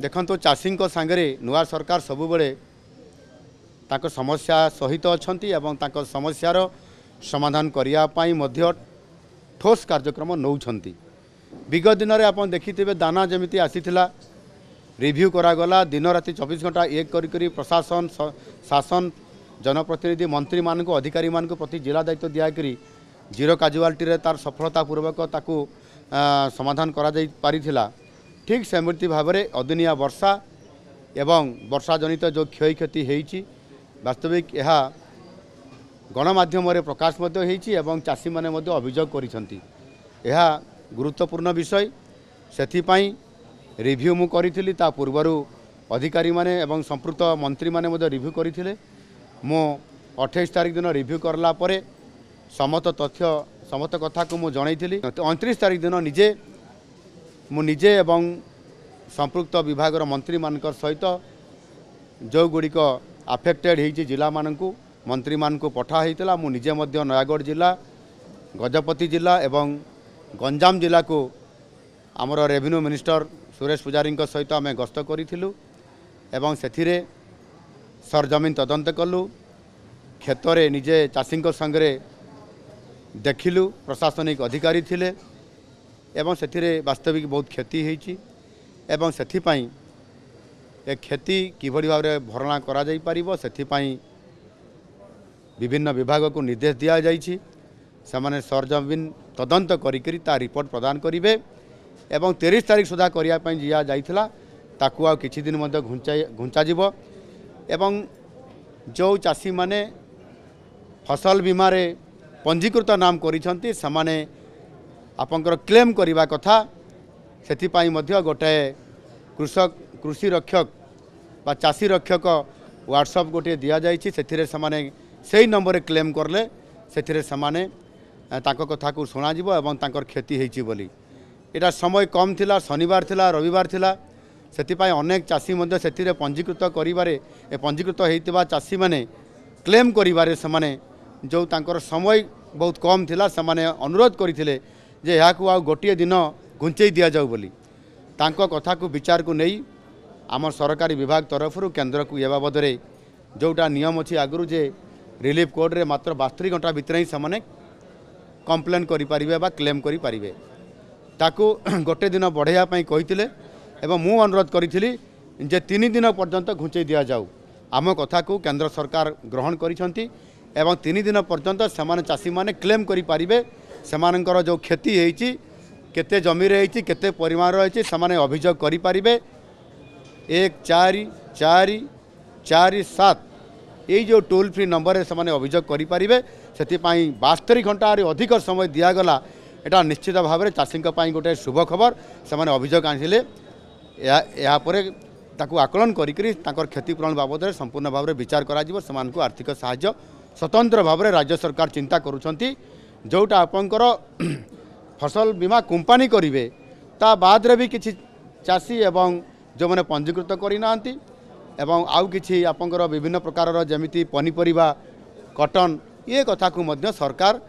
देखो चाषी सांगे नुआ सरकार सबुबले समस्या सहित अच्छा समस्यार समाधान करने ठोस कार्यक्रम नौकरी। विगत दिन में आप देखिथे दाना जमी आसीला रिव्यू करागला दिन राति 24 घंटा एक करी प्रशासन शासन जनप्रतिनिधि मंत्री मानक अधिकारी मानक प्रति जिला दायित्व दियाकरी जीरो काजुआलिटी तार सफलतापूर्वक ताकू समाधान करा जाई पारिथिला। ठीक सेमती भाव में अदिनिया वर्षा एवं वर्षा जनित जो क्षय क्षति होती वास्तविक यह गणमाध्यम प्रकाश एवं चाषी मैंने अभियोग करिसेंती। यह गुरुत्वपूर्ण विषय से रिव्यू मु करी ता पूर्वर अधिकारी माने एवं संपृक्त मंत्री माने रिव्यू करते। मो 28 तारीख दिन रिव्यू करला परे समस्त तथ्य समस्त कथा को मु जनईली। 29 तारीख दिन निजे एवं संपृक्त विभाग मंत्री मान सहित जो गुड़िक आफेक्टेड होती जिला मानू मंत्री मान पठा होता मु निजे नयागढ़ जिला गजपति जिला एवं गंजाम जिला को आमर रेवेन्यू मिनिस्टर सुरेश पुजारी सहित आम गस्त करूँ एवं से सरजमीन तदंत कलु क्षेत्र निजे चाषी संगे देखिलु प्रशासनिक अधिकारी थिले एवं से वास्तविक बहुत क्षति होती एवं से क्षति किभली भाव में भरणा करा जाई परिबो सेथिपाई विभिन्न विभाग को निर्देश दिया जाइछि। सेमाने सरजमीन तदंत करी ता रिपोर्ट प्रदान करिवे एवं 30 तारीख सुधा करिया पई जिया जाइथिला ताकू आ किछि दिन मध्ये घुंचा जिवो एवं जो चाषी माने फसल बीमा रे पंजीकृत नाम करिसंती समाने आपनकर क्लेम करिवा कथा सेथिपाई मध्ये गोटे कृषि रक्षक बा चाषी रक्षक व्हाट्सएप गोटे दि जाइछि सेथिरे समाने सेही नंबर क्लेम करले सेथिरे समाने ताको कथा को सुना जिवो एवं तांकर क्षति हेछि बोली। एटा समय कम थिला शनिवार थिला रविवार थिला सेथिपाई अनेक चाषी मध्ये सेथिरे पंजीकृत करिवारे पंजीकृत हेतिबा चाषी माने क्लेम करिवारे समाने जो तांकर समय बहुत कम थिला समाने अनुरोध करिथिले जे याकू आ गोटिए दिन घुंचई दिया जाऊ बोली। तांको कथा को विचार को नहीं आम सरकारी विभाग तरफ केन्द्र को ये बाबद जोटा नियम अच्छी आगु जे रिलीफ कोड रे मात्र 72 घंटा भितर ही से कंप्लेन करें बा क्लेम करें ताकू गोटे दिन बढ़ाई कही एवं मु अनुरोध करी जे 3 दिन पर्यंत घुंचई दि जाऊ। आम कथा को केन्द्र सरकार ग्रहण करिसेंती एवं 3 दिन पर्यंत से चाषी माने क्लेम करें सेमानकर जो क्षति होती केते जमी रही केते परिमाण रही से अभियोग करें 1447 ये जो टोल फ्री नंबर से अभियोग करें से 72 घंटा अधिक समय दिगला एटा निश्चित भाव में चाषी गोटे शुभ खबर से अभियोग आनी यापर ताकू आकलन करी क्षतिपूरण बाबद संपूर्ण भाव में विचार कर आर्थिक साहाय्य स्वतंत्र भाव में राज्य सरकार चिंता करुँच जोटा आपंकर फसल बीमा कंपनी करेंगे ता बाद रे भी किसी चाषी एवं जो मैंने पंजीकृत करना एवं आउ किछि आपंकर विभिन्न प्रकार जमिति पनीपरिबा कॉटन ये कथा को मध्य सरकार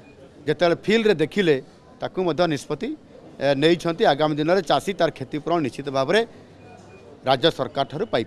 जेतेले फील्ड रे देखिले ताकू मध्य निष्पत्ति नहीं आगामी दिन में चाषी तार क्षतिपूरण निश्चित भाव में राज्य सरकार ठारू पाई।